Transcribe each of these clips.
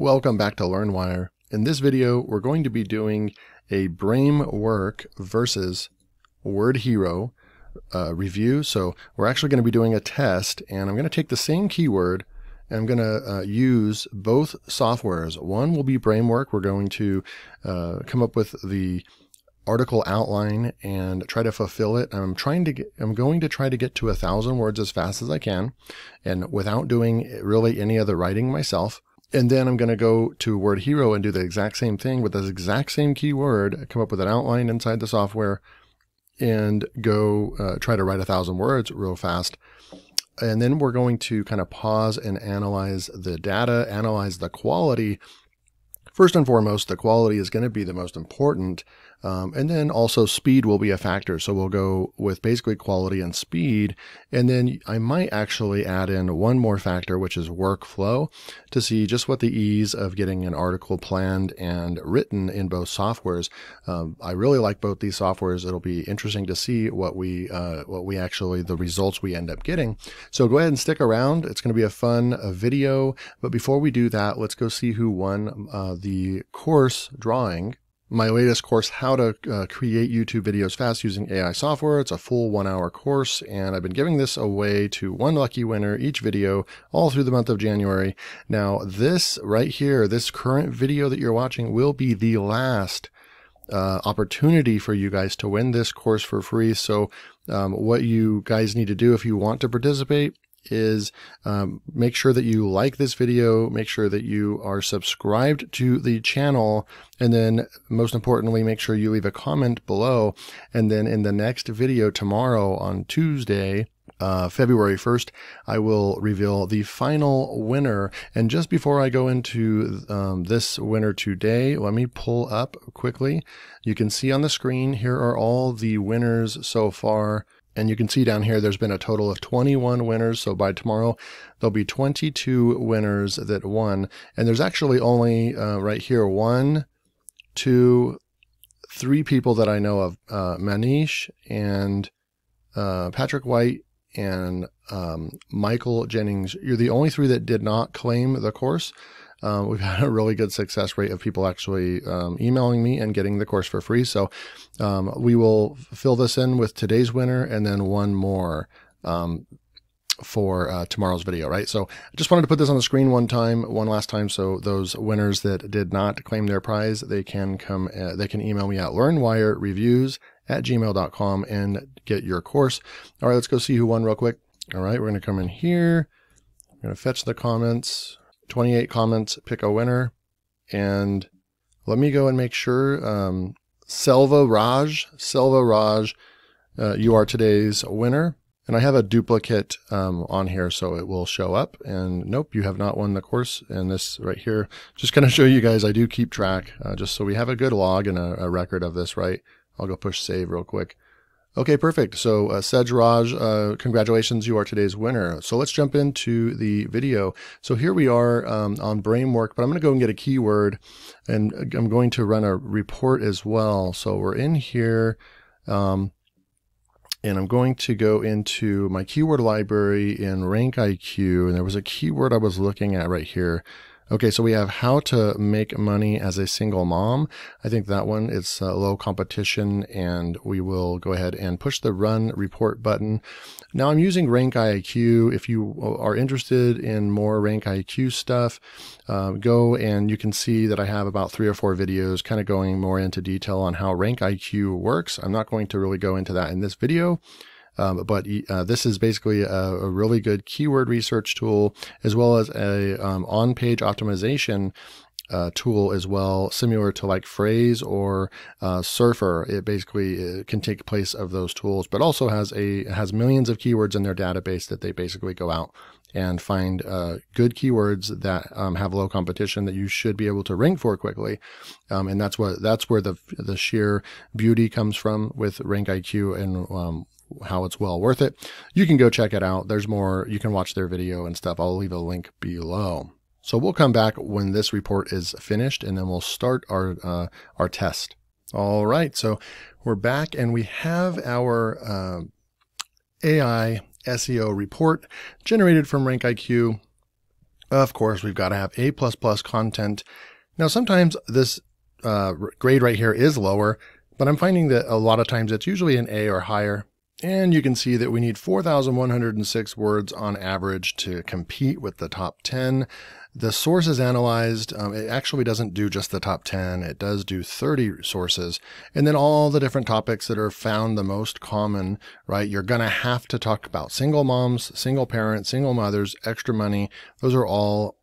Welcome back to LearnWire. In this video, we're going to be doing a Bramework versus WordHero review. So we're actually going to be doing a test, and I'm going to take the same keyword and I'm going to use both softwares. One will be Bramework. We're going to come up with the article outline and try to fulfill it. I'm going to try to get to 1,000 words as fast as I can, and without doing really any other writing myself. And then I'm going to go to WordHero and do the exact same thing with the exact same keyword, come up with an outline inside the software, and go try to write 1,000 words real fast. And then we're going to kind of pause and analyze the data, analyze the quality. First and foremost, the quality is going to be the most important. And then also speed will be a factor. So we'll go with basically quality and speed. And then I might actually add in one more factor, which is workflow, to see just what the ease of getting an article planned and written in both softwares. I really like both these softwares. It'll be interesting to see what we actually, the results we end up getting. So go ahead and stick around. It's going to be a fun video. But before we do that, let's go see who won the course drawing. My latest course, How to Create YouTube Videos Fast Using AI Software. It's a full 1-hour course, and I've been giving this away to one lucky winner each video all through the month of January. Now, this right here, this current video that you're watching will be the last opportunity for you guys to win this course for free. So what you guys need to do if you want to participate is make sure that you like this video, make sure that you are subscribed to the channel, and then most importantly, make sure you leave a comment below. And then in the next video tomorrow on Tuesday, February 1st, I will reveal the final winner. And just before I go into this winner today, let me pull up quickly. You can see on the screen, here are all the winners so far. And you can see down here, there's been a total of 21 winners. So by tomorrow, there'll be 22 winners that won. And there's actually only right here, 1, 2, 3 people that I know of, Manish and Patrick White and Michael Jennings. You're the only 3 that did not claim the course. We've had a really good success rate of people actually emailing me and getting the course for free. So we will fill this in with today's winner and then one more for tomorrow's video, right? So I just wanted to put this on the screen one last time. So those winners that did not claim their prize, they can email me at learnwirereviews@gmail.com and get your course. All right, let's go see who won real quick. All right, we're going to come in here. I'm going to fetch the comments. 28 comments, pick a winner, and let me go and make sure. Selva Raj, you are today's winner. And I have a duplicate on here, so it will show up. And nope, you have not won the course. And this right here, just going to show you guys, I do keep track, just so we have a good log and a record of this, right? I'll go push save real quick. Okay, perfect. So Sejraj, congratulations, you are today's winner. So let's jump into the video. So here we are on Bramework, but I'm going to go and get a keyword, and I'm going to run a report as well. So we're in here, and I'm going to go into my keyword library in RankIQ, and there was a keyword I was looking at right here. Okay, so we have how to make money as a single mom. I think that one is low competition, and we will go ahead and push the run report button. Now I'm using RankIQ. If you are interested in more RankIQ stuff, go and you can see that I have about 3 or 4 videos kind of going more into detail on how RankIQ works. I'm not going to really go into that in this video. But this is basically a really good keyword research tool, as well as a on-page optimization tool as well, similar to like Phrase or Surfer. It basically can take place of those tools, but also has millions of keywords in their database that they basically go out and find good keywords that have low competition that you should be able to rank for quickly. And that's where the sheer beauty comes from with RankIQ and how it's well worth it. You can go check it out. There's more. You can watch their video and stuff. I'll leave a link below. So we'll come back when this report is finished, and then we'll start our test. All right. So we're back, and we have our AI SEO report generated from RankIQ. Of course, we've got to have A++ content. Now, sometimes this grade right here is lower, but I'm finding that a lot of times it's usually an A or higher. And you can see that we need 4,106 words on average to compete with the top 10. The sources analyzed, it actually doesn't do just the top 10. It does do 30 sources. And then all the different topics that are found the most common, right? You're going to have to talk about single moms, single parents, single mothers, extra money. Those are all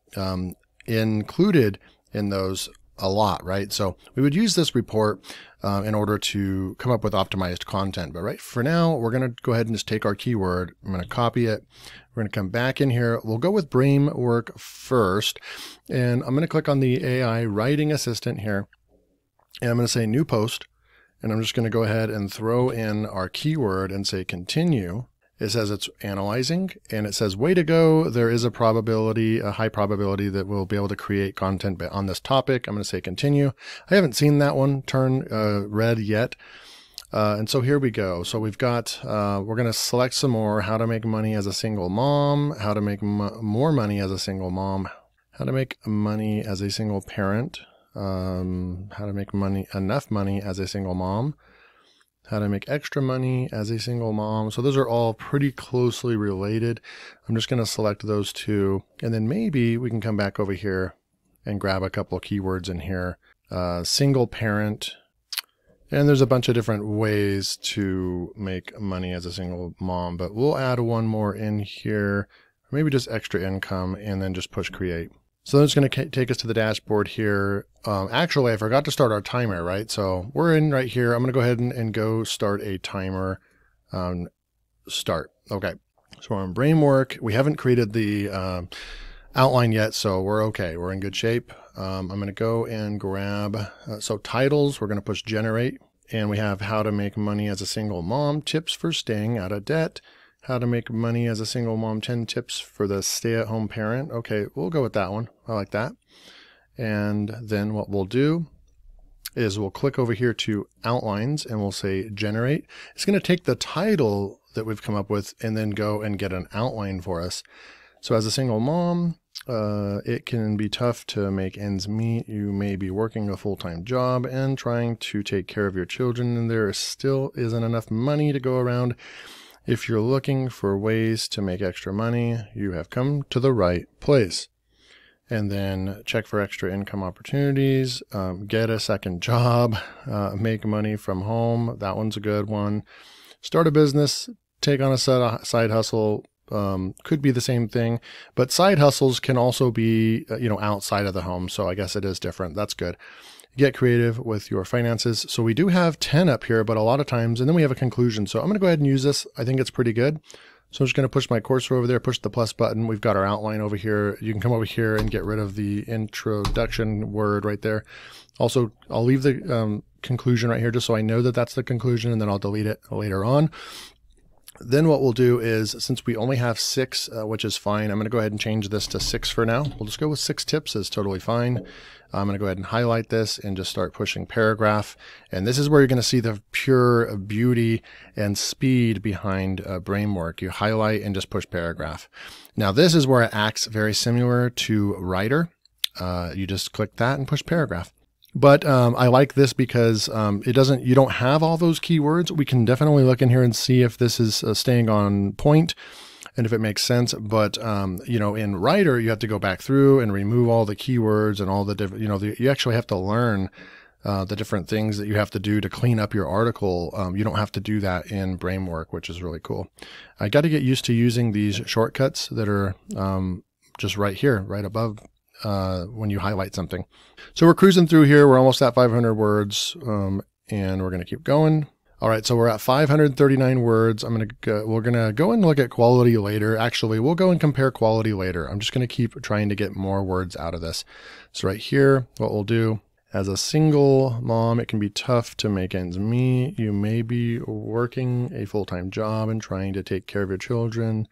included in those a lot, right? So we would use this report in order to come up with optimized content. But right for now, we're going to go ahead and just take our keyword. I'm going to copy it. We're going to come back in here. We'll go with Bramework first. And I'm going to click on the AI writing assistant here. And I'm going to say new post. And I'm just going to go ahead and throw in our keyword and say continue. It says it's analyzing, and it says, way to go. There is a probability, a high probability that we'll be able to create content on this topic. I'm going to say continue. I haven't seen that one turn red yet. And so here we go. So we've got, we're going to select some more, how to make money as a single mom, how to make more money as a single mom, how to make money as a single parent, how to make enough money as a single mom, how to make extra money as a single mom. So those are all pretty closely related. I'm just going to select those two, and then maybe we can come back over here and grab a couple of keywords in here. Single parent, and there's a bunch of different ways to make money as a single mom, but we'll add one more in here, maybe just extra income, and then just push create. So that's going to take us to the dashboard here. Actually, I forgot to start our timer, right? So we're in right here. I'm going to go ahead and go start a timer. Start. Okay. So we're on Bramework. We haven't created the outline yet, so we're okay. We're in good shape. I'm going to go and grab, so titles, we're going to push generate. And we have how to make money as a single mom, tips for staying out of debt. How to make money as a single mom, 10 tips for the stay-at-home parent. Okay, we'll go with that one. I like that. And then what we'll do is we'll click over here to outlines and we'll say generate. It's going to take the title that we've come up with and then go and get an outline for us. So as a single mom, it can be tough to make ends meet. You may be working a full-time job and trying to take care of your children, and there still isn't enough money to go around. If you're looking for ways to make extra money, you have come to the right place. And then check for extra income opportunities, get a second job, make money from home. That one's a good one. Start a business, take on a side hustle. Could be the same thing, but side hustles can also be, outside of the home. So I guess it is different. That's good. Get creative with your finances. So we do have 10 up here, but a lot of times, and then we have a conclusion. So I'm going to go ahead and use this. I think it's pretty good. So I'm just going to push my cursor over there, push the plus button. We've got our outline over here. You can come over here and get rid of the introduction word right there. Also, I'll leave the conclusion right here just so I know that that's the conclusion, and then I'll delete it later on. Then what we'll do is, since we only have 6, which is fine, I'm going to go ahead and change this to 6 for now. We'll just go with 6 tips is totally fine. I'm going to go ahead and highlight this and just start pushing paragraph. And this is where you're going to see the pure beauty and speed behind Bramework. You highlight and just push paragraph. Now this is where it acts very similar to Writer. You just click that and push paragraph. But I like this because you don't have all those keywords. We can definitely look in here and see if this is staying on point and if it makes sense. But, in Writer, you have to go back through and remove all the keywords and all the different, you actually have to learn the different things that you have to do to clean up your article. You don't have to do that in Bramework, which is really cool. I got to get used to using these shortcuts that are just right here, right above when you highlight something. So we're cruising through here. We're almost at 500 words, and we're going to keep going. All right, so we're at 539 words. We're going to go and look at quality later. Actually, we'll go and compare quality later. I'm just going to keep trying to get more words out of this. So right here, what we'll do, as a single mom, it can be tough to make ends meet. You may be working a full-time job and trying to take care of your children,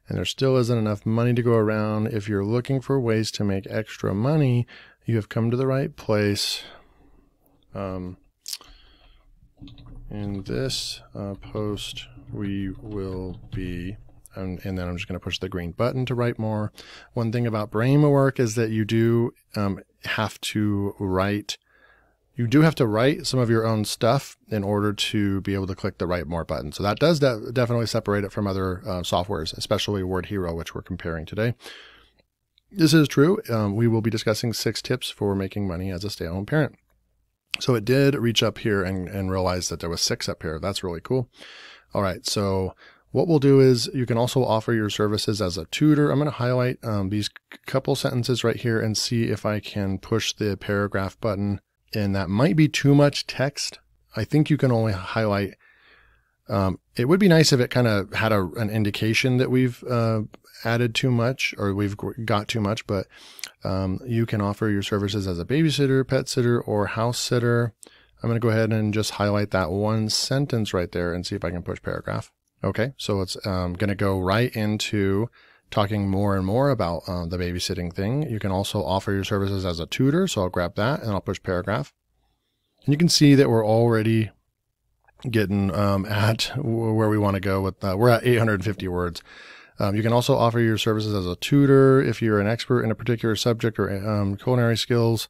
and there still isn't enough money to go around. If you're looking for ways to make extra money, you have come to the right place. In this post, we will be and then I'm just going to push the green button to write more. One thing about Bramework is that you do have to write some of your own stuff in order to be able to click the write more button. So that does definitely separate it from other softwares, especially WordHero, which we're comparing today. This is true. We will be discussing 6 tips for making money as a stay-at-home parent. So it did reach up here and realize that there was 6 up here. That's really cool. All right, so what we'll do is you can also offer your services as a tutor. I'm going to highlight these couple sentences right here and see if I can push the paragraph button. And that might be too much text. I think you can only highlight. It would be nice if it kind of had an indication that we've added too much or we've got too much, but you can offer your services as a babysitter, pet sitter, or house sitter. I'm going to go ahead and just highlight that one sentence right there and see if I can push paragraph. Okay, so it's going to go right into talking more and more about the babysitting thing. You can also offer your services as a tutor. So I'll grab that and I'll push paragraph. And you can see that we're already getting at where we want to go with, we're at 850 words. You can also offer your services as a tutor if you're an expert in a particular subject or culinary skills.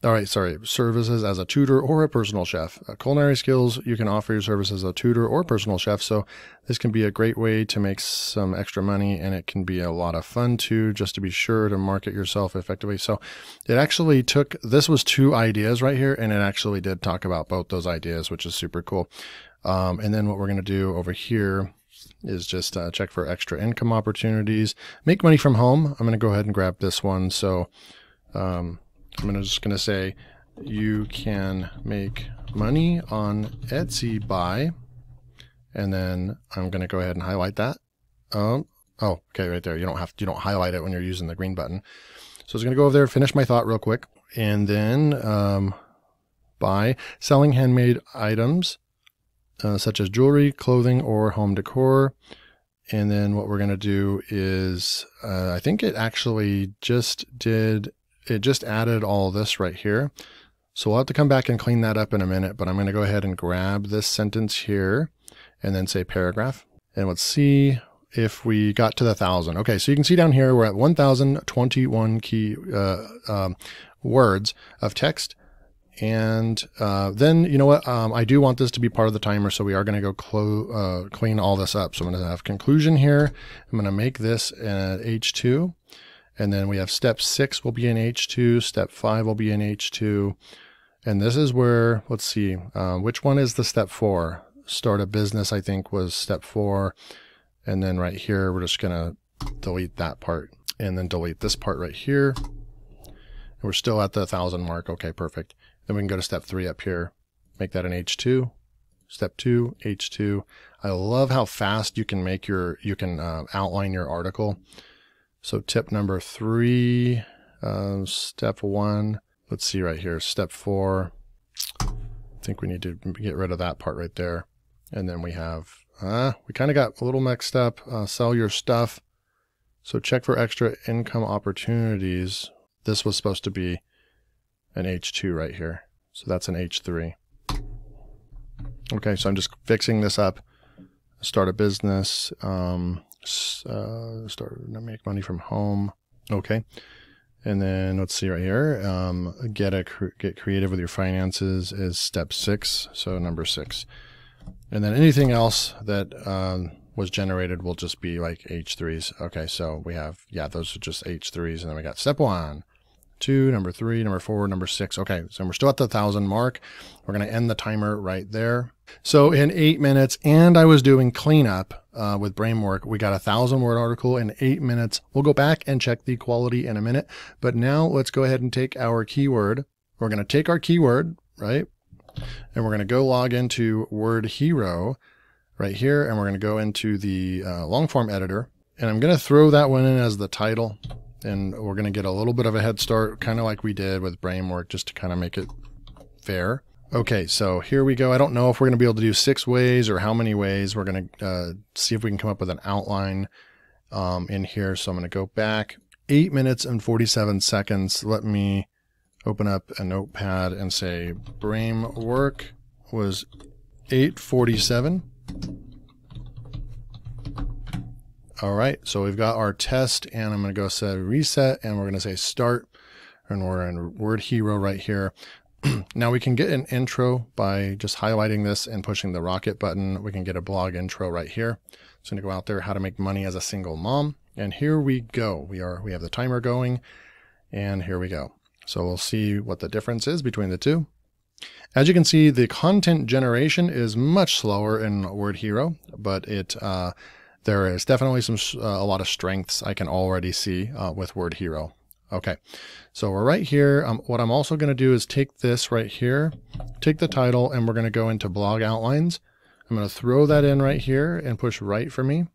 All right, sorry, services as a tutor or a personal chef. Culinary skills, you can offer your services as a tutor or personal chef. So this can be a great way to make some extra money, and it can be a lot of fun too, just to be sure to market yourself effectively. So it actually took, this was 2 ideas right here, and it actually did talk about both those ideas, which is super cool. And then what we're going to do over here is just check for extra income opportunities. Make money from home. I'm going to go ahead and grab this one. So I'm just going to say you can make money on Etsy by, and then I'm going to go ahead and highlight that. Oh, okay, right there. You don't highlight it when you're using the green button. So I was going to go over there, finish my thought real quick, and then by selling handmade items such as jewelry, clothing, or home decor. And then what we're going to do is, I think it actually just added all this right here. So we'll have to come back and clean that up in a minute, but I'm going to go ahead and grab this sentence here and then say paragraph. And let's see if we got to the 1,000. Okay, so you can see down here, we're at 1,021 key words of text. And then, you know what, I do want this to be part of the timer, so we are going to go clean all this up. So I'm going to have conclusion here. I'm going to make this an H2. And then we have step 6 will be in H2, step 5 will be in H2. And this is where, let's see, which one is the step 4? Start a business, I think, was step 4. And then right here, we're just going to delete that part and then delete this part right here. And we're still at the 1,000 mark. Okay, perfect. Then we can go to step 3 up here, make that an H2, step 2, H2. I love how fast you can make outline your article. So tip number 3, step 1, let's see right here, step 4. I think we need to get rid of that part right there. And then we have, we kind of got a little mixed up, sell your stuff. So check for extra income opportunities. This was supposed to be an H2 right here. So that's an H3. Okay, so I'm just fixing this up. Start a business, make money from home. Okay. And then let's see right here, get creative with your finances is step 6. So number 6. And then anything else that was generated will just be like H3s. Okay. So we have, those are just H3s. And then we got step 1, 2, number 3, number 4, number 6. Okay, so we're still at the 1,000 mark. We're going to end the timer right there. So in 8 minutes, and I was doing cleanup with Bramework, we got a 1,000-word article in 8 minutes. We'll go back and check the quality in a minute. But now let's go ahead and take our keyword. We're going to take our keyword, right? And we're going to go log into WordHero right here, and we're going to go into the long form editor. And I'm going to throw that one in as the title. And we're going to get a little bit of a head start, kind of like we did with Bramework, just to kind of make it fair. Okay, so here we go. I don't know if we're going to be able to do 6 ways or how many ways. We're going to see if we can come up with an outline in here. So I'm going to go back 8 minutes and 47 seconds. Let me open up a notepad and say Bramework was 8:47. All right, so we've got our test, and I'm going to go say reset, and we're going to say start, and we're in WordHero right here. Now we can get an intro by just highlighting this and pushing the rocket button. We can get a blog intro right here. So I'm going to go out there, how to make money as a single mom. And here we go. We have the timer going, and here we go. So we'll see what the difference is between the two. As you can see, the content generation is much slower in WordHero, but there is definitely a lot of strengths I can already see with WordHero. Okay, so we're right here. What I'm also going to do is take this right here, take the title, and we're going to go into blog outlines. I'm going to throw that in right here and push right for me.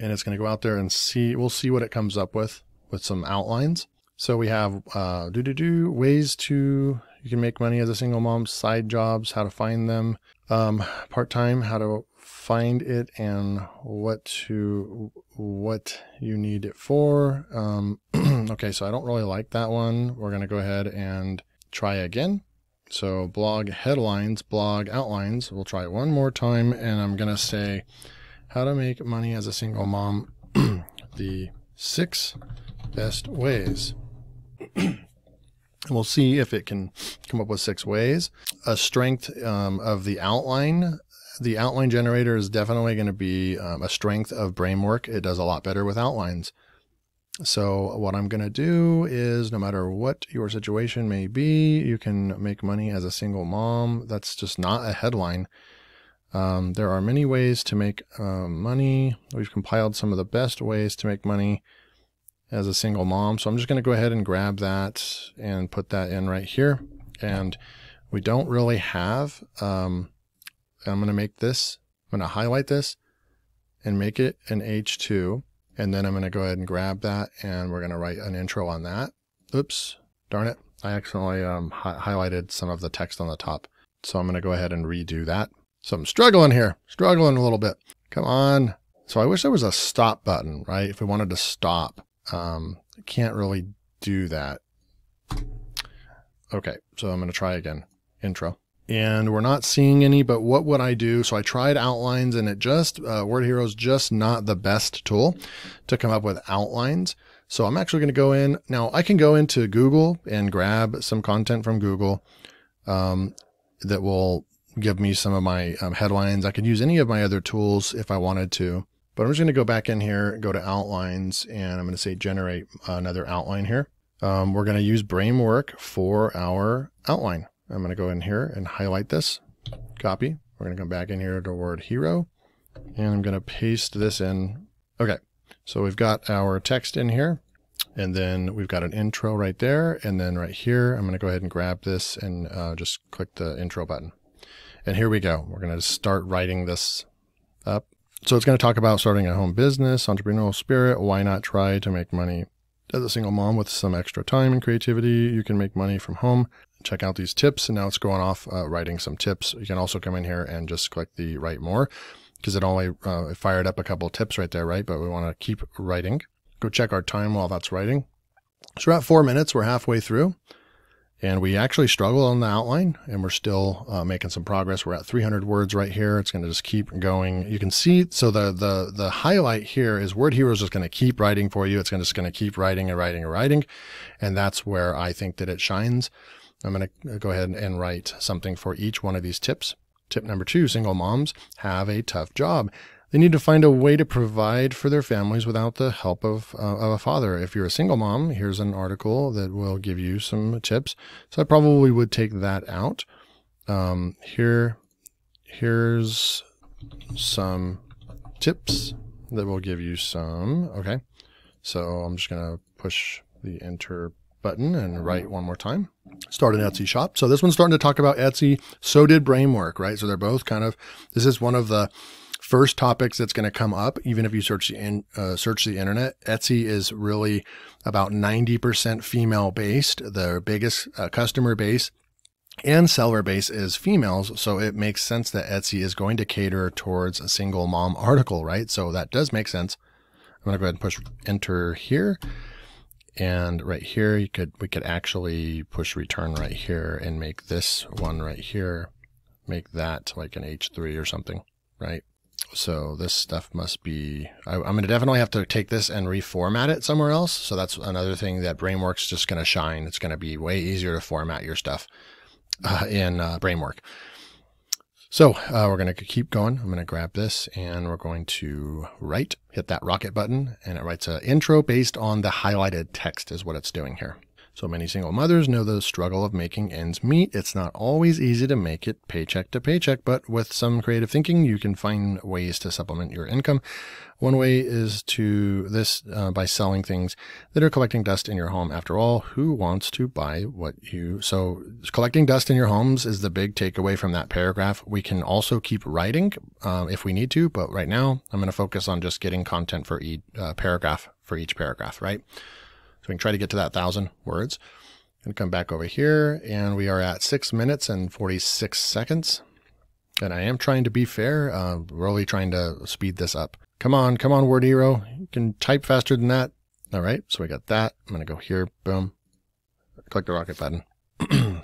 And it's going to go out there and we'll see what it comes up with some outlines. So we have ways you can make money as a single mom, side jobs, how to find them, part-time, how to find it, and what you need it for. Okay, so I don't really like that one. We're going to go ahead and try again. So blog headlines, blog outlines. We'll try it one more time, and I'm going to say how to make money as a single mom, the 6 best ways. And we'll see if it can come up with 6 ways. A strength of the outline. The outline generator is definitely going to be a strength of Bramework. It does a lot better with outlines. So what I'm going to do is, no matter what your situation may be, you can make money as a single mom. That's just not a headline. There are many ways to make money. We've compiled some of the best ways to make money as a single mom. So I'm just going to go ahead and grab that and put that in right here. And we don't really have, I'm going to make this, I'm going to highlight this and make it an H2. And then I'm going to go ahead and grab that, and we're going to write an intro on that. Oops, darn it. I accidentally highlighted some of the text on the top. So I'm going to go ahead and redo that. So I'm struggling here, struggling a little bit. Come on. So I wish there was a stop button, right? If we wanted to stop, can't really do that. Okay, so I'm going to try again. Intro. And we're not seeing any, but what would I do? So I tried outlines, and it just, WordHero is just not the best tool to come up with outlines. So I'm actually going to go in. Now I can go into Google and grab some content from Google that will give me some of my headlines. I could use any of my other tools if I wanted to, but I'm just going to go back in here, go to outlines, and I'm going to say generate another outline here. We're going to use Bramework for our outline. I'm going to go in here and highlight this, copy. We're going to come back in here to WordHero, and I'm going to paste this in. Okay, so we've got our text in here, and then we've got an intro right there, and then right here, I'm going to go ahead and grab this and just click the intro button. And here we go. We're going to start writing this up. So it's going to talk about starting a home business, entrepreneurial spirit, why not try to make money as a single mom with some extra time and creativity. You can make money from home. Check out these tips. And now it's going off writing some tips. You can also come in here and just click the write more, because it only fired up a couple tips right there, right? But we want to keep writing. Go check our time while that's writing. So we're at 4 minutes. We're halfway through. And we actually struggle on the outline, and we're still making some progress. We're at 300 words right here. It's going to just keep going. You can see, so the highlight here is WordHero is just going to keep writing for you. It's just going to keep writing and writing and writing. And that's where I think that it shines. I'm going to go ahead and write something for each one of these tips. Tip number 2, single moms have a tough job. They need to find a way to provide for their families without the help of a father. If you're a single mom, here's an article that will give you some tips. So I probably would take that out. Here's some tips that will give you some. Okay, so I'm just going to push the enter button and write one more time. Start an Etsy shop. So this one's starting to talk about Etsy. So did Bramework, right? So they're both kind of, this is one of the first topics that's going to come up, even if you search the internet. Etsy is really about 90% female based. Their biggest customer base and seller base is females. So it makes sense that Etsy is going to cater towards a single mom article, right? So that does make sense. I'm going to go ahead and push enter here. And right here, we could actually push return right here and make this one right here, make that like an H3 or something, right? So this stuff must be, I'm going to definitely have to take this and reformat it somewhere else. So that's another thing that Bramework's just going to shine. It's going to be way easier to format your stuff in Bramework. So we're going to keep going. I'm going to grab this and we're going to hit that rocket button, and it writes an intro based on the highlighted text is what it's doing here. So many single mothers know the struggle of making ends meet. It's not always easy to make it paycheck to paycheck, but with some creative thinking, you can find ways to supplement your income. One way is by selling things that are collecting dust in your home. After all, who wants to buy so collecting dust in your homes is the big takeaway from that paragraph. We can also keep writing if we need to, but right now I'm going to focus on just getting content for each paragraph, right? So we can try to get to that 1,000 words and come back over here, and we are at 6 minutes and 46 seconds. And I am trying to be fair, really trying to speed this up. Come on, WordHero. You can type faster than that. All right, so we got that. I'm going to go here, boom, click the rocket button.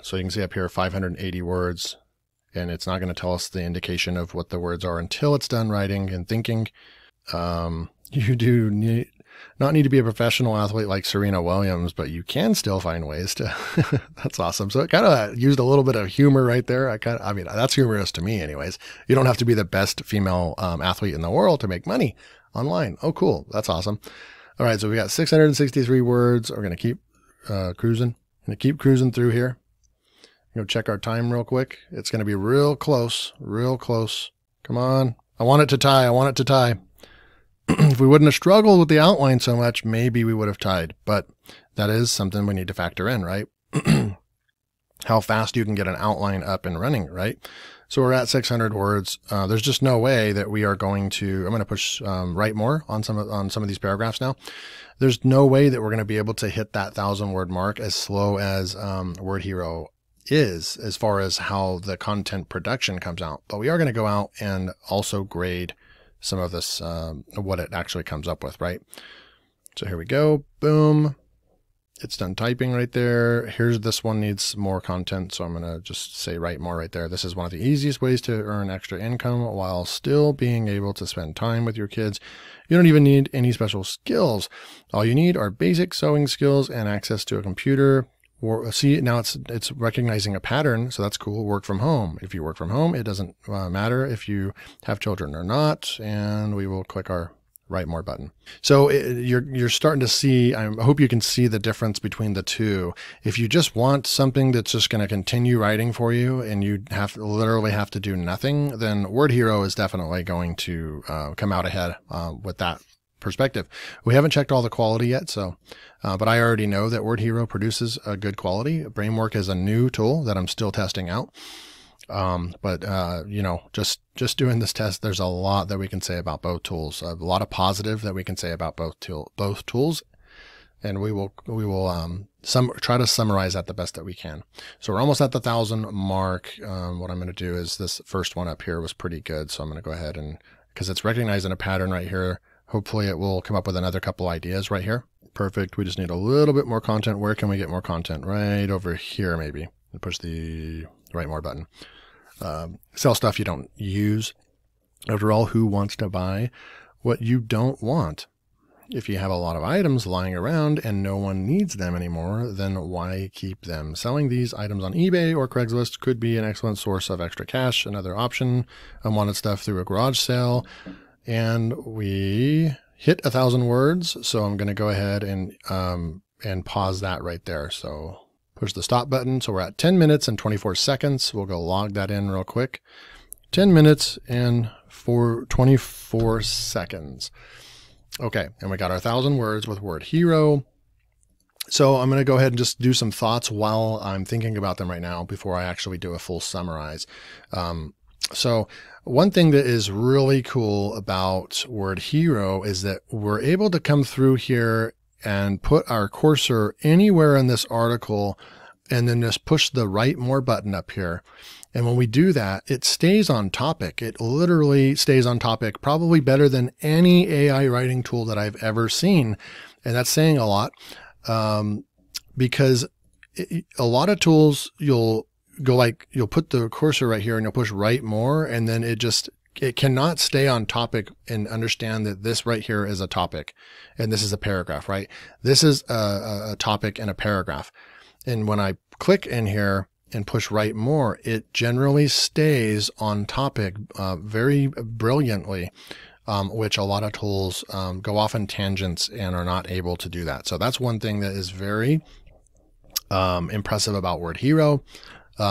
So you can see up here, 580 words, and it's not going to tell us the indication of what the words are until it's done writing and thinking. You do not need to be a professional athlete like Serena Williams, but you can still find ways to. That's awesome. So it kind of used a little bit of humor right there. I mean, that's humorous to me anyways. You don't have to be the best female athlete in the world to make money online. Oh, cool. That's awesome. All right. So we got 663 words. We're going to keep cruising. I'm going to keep cruising through here. Go check our time real quick. It's going to be real close, real close. Come on. I want it to tie. If we wouldn't have struggled with the outline so much, maybe we would have tied, but that is something we need to factor in, right? How fast you can get an outline up and running, right? So we're at 600 words. There's just no way that we are going to, I'm going to push write more on some of these paragraphs now. There's no way that we're going to be able to hit that 1,000 word mark as slow as WordHero is, as far as how the content production comes out. But we are going to go out and also grade some of this, what it actually comes up with, right? So here we go. Boom. It's done typing right there. Here's this one needs more content. So I'm going to just say write more right there. This is one of the easiest ways to earn extra income while still being able to spend time with your kids. You don't even need any special skills. All you need are basic sewing skills and access to a computer. See, now it's recognizing a pattern, so that's cool. Work from home. If you work from home, it doesn't matter if you have children or not, and we will click our write more button. So you're starting to see, I hope you can see the difference between the two. If you just want something that's just going to continue writing for you and you literally have to do nothing, then WordHero is definitely going to come out ahead with that perspective. We haven't checked all the quality yet, so but I already know that WordHero produces a good quality. Bramework is a new tool that I'm still testing out. You know, just doing this test, there's a lot that we can say about both tools. A lot of positive that we can say about both tools, and we will try to summarize that the best that we can. So we're almost at the 1,000 mark. What I'm going to do is this first one up here was pretty good, so I'm going to go ahead and, because it's recognizing a pattern right here, hopefully it will come up with another couple ideas right here. Perfect. We just need a little bit more content. Where can we get more content? Right over here, maybe. And push the write more button. Sell stuff you don't use. After all, who wants to buy what you don't want? If you have a lot of items lying around and no one needs them anymore, then why keep them? Selling these items on eBay or Craigslist could be an excellent source of extra cash. Another option, unwanted stuff through a garage sale. And we hit 1,000 words. So I'm going to go ahead and pause that right there. So push the stop button. So we're at 10 minutes and 24 seconds. We'll go log that in real quick. 10 minutes and 24 seconds. Okay. And we got our 1,000 words with WordHero. So I'm going to go ahead and just do some thoughts while I'm thinking about them right now before I actually do a full summarize. So one thing that is really cool about WordHero is that we're able to come through here and put our cursor anywhere in this article and then just push the write more button up here. And when we do that, it stays on topic. It literally stays on topic, probably better than any AI writing tool that I've ever seen. And that's saying a lot because a lot of tools, you'll put the cursor right here and you'll push write more, and then it just it cannot stay on topic and understand that this right here is a topic and this is a paragraph, right? This is a topic and a paragraph. And when I click in here and push write more, it generally stays on topic very brilliantly, which a lot of tools go off in tangents and are not able to do that. So that's one thing that is very impressive about WordHero. So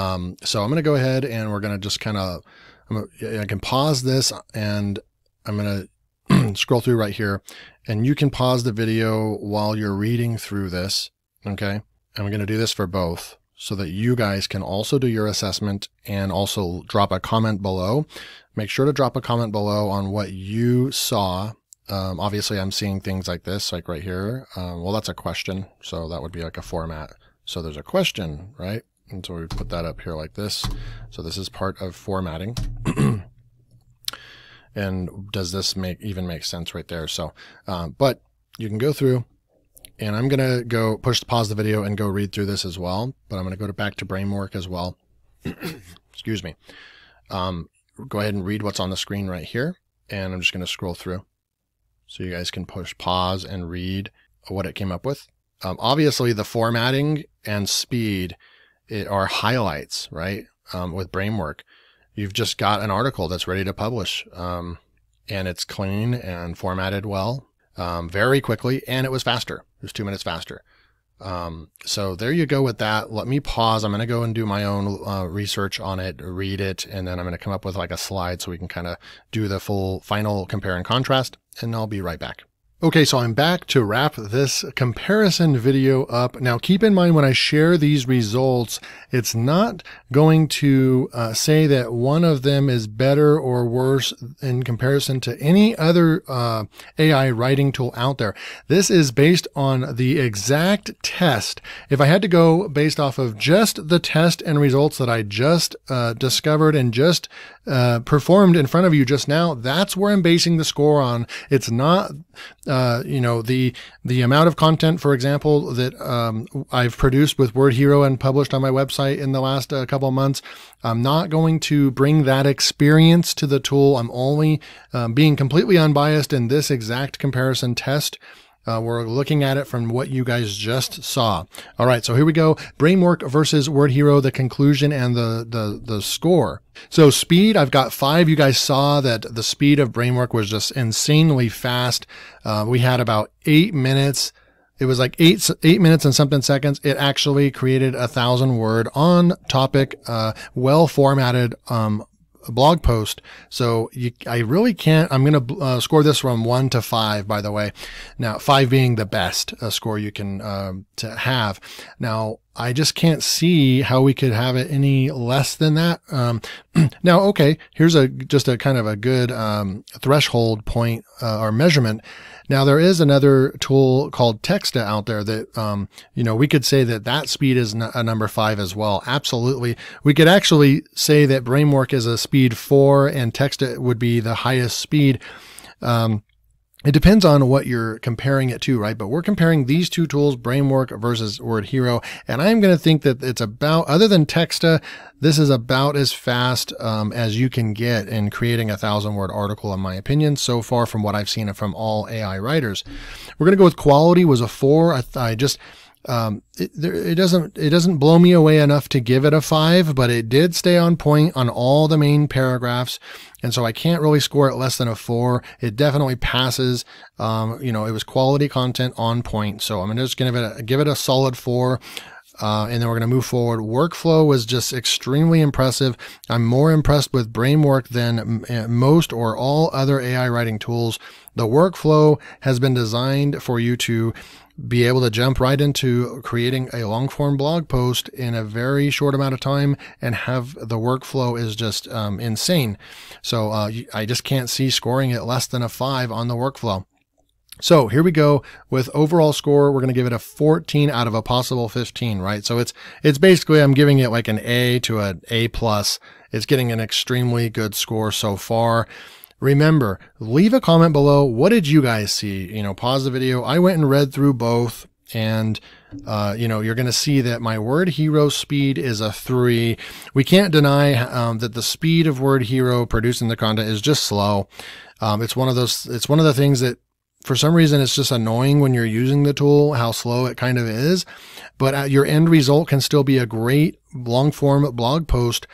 I'm going to go ahead and we're going to just kind of, I can pause this and I'm going to scroll through right here, and you can pause the video while you're reading through this. Okay. And we're going to do this for both so that you guys can also do your assessment and also drop a comment below. Make sure to drop a comment below on what you saw. Obviously I'm seeing things like this, like right here. Well, that's a question. So that would be like a format. So there's a question, right? And so we put that up here like this. So this is part of formatting. And does this even make sense right there? So, but you can go through, and I'm going to go pause the video and go read through this as well. But I'm going to go back to Bramework as well. Excuse me. Go ahead and read what's on the screen right here. And I'm just going to scroll through so you guys can push pause and read what it came up with. Obviously the formatting and speed are highlights, right? With Bramework, you've just got an article that's ready to publish, and it's clean and formatted well, very quickly, and it was faster. It was 2 minutes faster. So there you go with that. Let me pause. I'm going to go and do my own research on it, read it, and then I'm going to come up with like a slide so we can kind of do the full final compare and contrast, and I'll be right back. Okay, so I'm back to wrap this comparison video up. Now, keep in mind when I share these results, it's not going to say that one of them is better or worse in comparison to any other AI writing tool out there. This is based on the exact test. If I had to go based off of just the test and results that I just discovered and just performed in front of you just now, that's where I'm basing the score on. It's not you know, the amount of content, for example, that I've produced with WordHero and published on my website in the last couple of months. I'm not going to bring that experience to the tool. I'm only being completely unbiased in this exact comparison test. We're looking at it from what you guys just saw. All right, so here we go. Bramework versus WordHero, the conclusion and the score. So speed, I've got 5. You guys saw that the speed of Bramework was just insanely fast. We had about 8 minutes. It was like 8 minutes and something seconds. It actually created 1,000-word on topic, well formatted, blog post. So I really can't, I'm going to score this from 1 to 5, by the way. Now, 5 being the best score you can to have. Now, I just can't see how we could have it any less than that. Now, okay, here's just a kind of a good threshold point or measurement. Now, there is another tool called Texta out there that, you know, we could say that speed is a number 5 as well. Absolutely. We could actually say that Bramework is a speed 4 and Texta would be the highest speed. It depends on what you're comparing it to, right? But we're comparing these two tools, Bramework versus WordHero. And I'm going to think that it's about, other than Texta, this is about as fast as you can get in creating a 1,000-word article, in my opinion, so far from what I've seen from all AI writers. We're going to go with quality was a 4. I just, it doesn't blow me away enough to give it a 5, but it did stay on point on all the main paragraphs. And so I can't really score it less than a 4. It definitely passes. You know, it was quality content on point. So I'm just going to give it a solid 4. And then we're going to move forward. Workflow was just extremely impressive. I'm more impressed with Bramework than most or all other AI writing tools. The workflow has been designed for you to be able to jump right into creating a long form blog post in a very short amount of time and have the workflow is just insane. So I just can't see scoring it less than a 5 on the workflow. So here we go with overall score. We're going to give it a 14 out of a possible 15, right? So it's basically, I'm giving it like an A to an A+. It's getting an extremely good score so far. Remember, leave a comment below. What did you guys see? You know, pause the video. I went and read through both, and you know, you're going to see that my WordHero speed is a 3. We can't deny that the speed of WordHero producing the content is just slow. It's one of the things that for some reason it's just annoying when you're using the tool, how slow it kind of is, but your end result can still be a great long form blog post.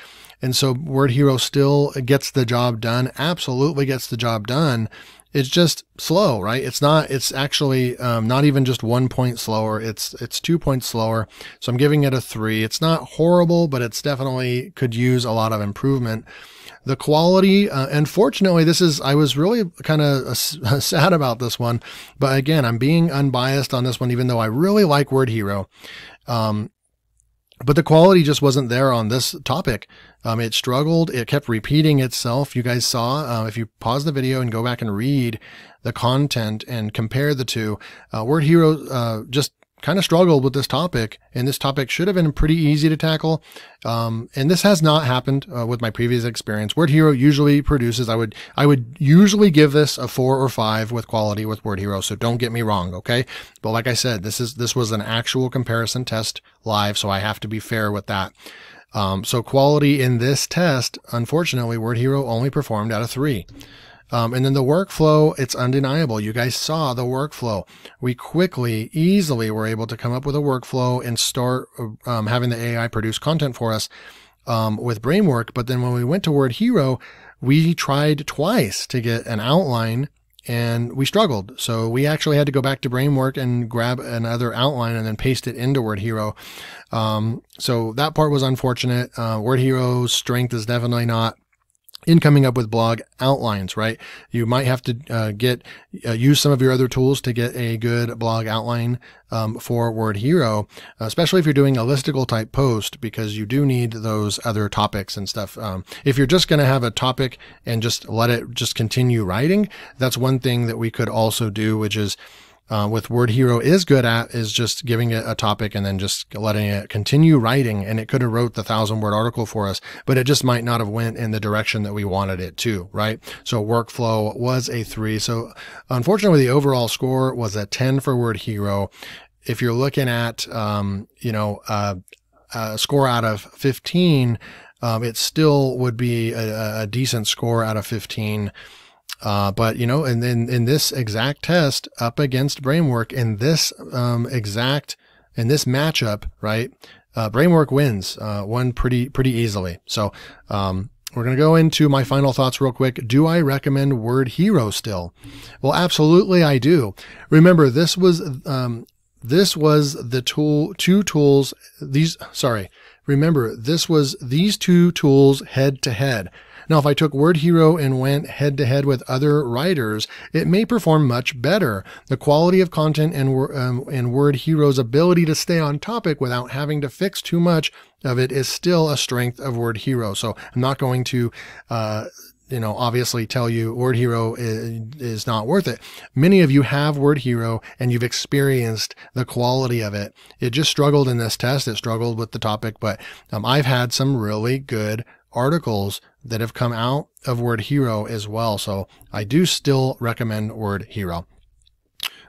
And so WordHero still gets the job done, absolutely gets the job done. It's just slow, right? It's actually not even just 1 point slower. It's 2 points slower. So I'm giving it a 3. It's not horrible, but it's definitely could use a lot of improvement. The quality, unfortunately, I was really kind of sad about this one, but again, I'm being unbiased on this one, even though I really like WordHero. But the quality just wasn't there on this topic. It struggled. It kept repeating itself. You guys saw, if you pause the video and go back and read the content and compare the two, WordHero just kind of struggled with this topic, and this topic should have been pretty easy to tackle. And this has not happened with my previous experience. WordHero usually produces, I would usually give this a 4 or 5 with quality with WordHero. So don't get me wrong. Okay. But like I said, this was an actual comparison test live. So I have to be fair with that. So quality in this test, unfortunately, WordHero only performed at a 3. And then the workflow, it's undeniable. You guys saw the workflow. We quickly, easily were able to come up with a workflow and start having the AI produce content for us with Bramework. But then when we went to WordHero, we tried twice to get an outline and we struggled. So we actually had to go back to Bramework and grab another outline and then paste it into WordHero. So that part was unfortunate. WordHero's strength is definitely not in coming up with blog outlines, right? You might have to use some of your other tools to get a good blog outline for WordHero, especially if you're doing a listicle type post, because you do need those other topics and stuff. If you're just going to have a topic and just let it just continue writing, that's one thing that we could also do, which is with WordHero is good at is just giving it a topic and then just letting it continue writing. And it could have wrote the 1,000-word article for us, but it just might not have went in the direction that we wanted it to, right? So workflow was a 3. So unfortunately, the overall score was a 10 for WordHero. If you're looking at, a score out of 15, it still would be a decent score out of 15. But you know, and then in this exact test up against Bramework in this matchup, right? Bramework wins, won pretty easily. So, we're going to go into my final thoughts real quick. Do I recommend WordHero still? Well, absolutely I do. Remember, this was the remember, this was these two tools head to head. Now, if I took WordHero and went head to head with other writers, it may perform much better. The quality of content and WordHero's ability to stay on topic without having to fix too much of it is still a strength of WordHero. So I'm not going to, obviously tell you WordHero is not worth it. Many of you have WordHero and you've experienced the quality of it. It just struggled in this test. It struggled with the topic, but I've had some really good articles that have come out of WordHero as well. So I do still recommend WordHero.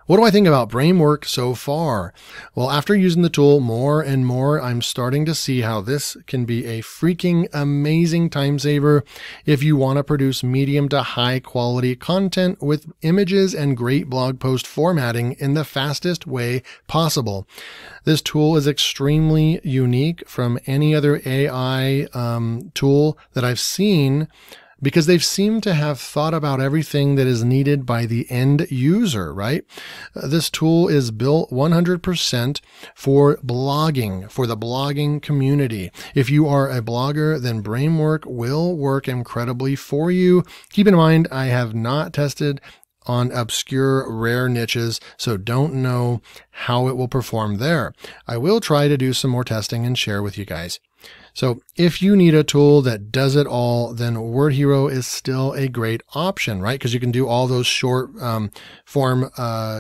What do I think about Bramework so far? Well, after using the tool more and more, I'm starting to see how this can be a freaking amazing time saver if you want to produce medium to high quality content with images and great blog post formatting in the fastest way possible. This tool is extremely unique from any other AI tool that I've seen, because they've seemed to have thought about everything that is needed by the end user, right? This tool is built 100% for blogging, for the blogging community. If you are a blogger, then Bramework will work incredibly for you. Keep in mind, I have not tested on obscure, rare niches, so don't know how it will perform there. I will try to do some more testing and share with you guys. So if you need a tool that does it all, then WordHero is still a great option, right? Because you can do all those short form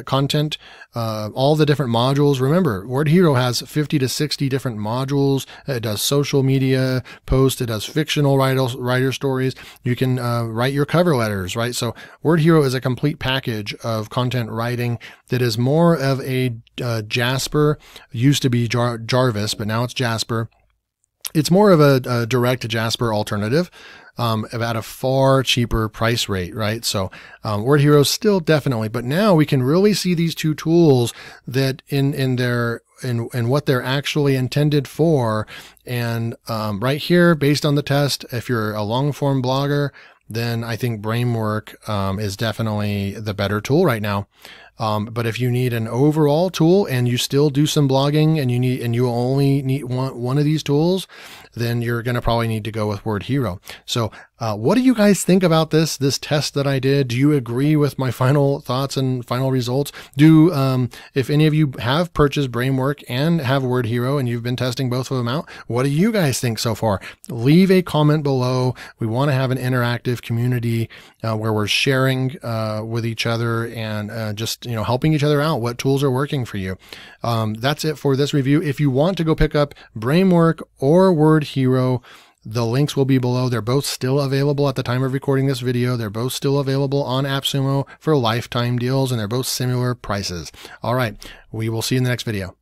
content, all the different modules. Remember, WordHero has 50 to 60 different modules. It does social media posts. It does fictional writer stories. You can write your cover letters, right? So WordHero is a complete package of content writing that is more of a Jasper. Used to be Jarvis, but now it's Jasper. It's more of a direct Jasper alternative at a far cheaper price rate, right? So WordHero still definitely, but now we can really see these two tools that in what they're actually intended for. And right here, based on the test, if you're a long form blogger, then I think Bramework is definitely the better tool right now. But if you need an overall tool and you still do some blogging and you only need one of these tools, then you're going to probably need to go with WordHero. So what do you guys think about this test that I did? Do you agree with my final thoughts and final results? If any of you have purchased Bramework and have WordHero and you've been testing both of them out, what do you guys think so far? Leave a comment below. We want to have an interactive community where we're sharing with each other and just helping each other out. What tools are working for you? That's it for this review. If you want to go pick up Bramework or WordHero, the links will be below. They're both still available at the time of recording this video. They're both still available on AppSumo for lifetime deals, and they're both similar prices. All right, we will see you in the next video.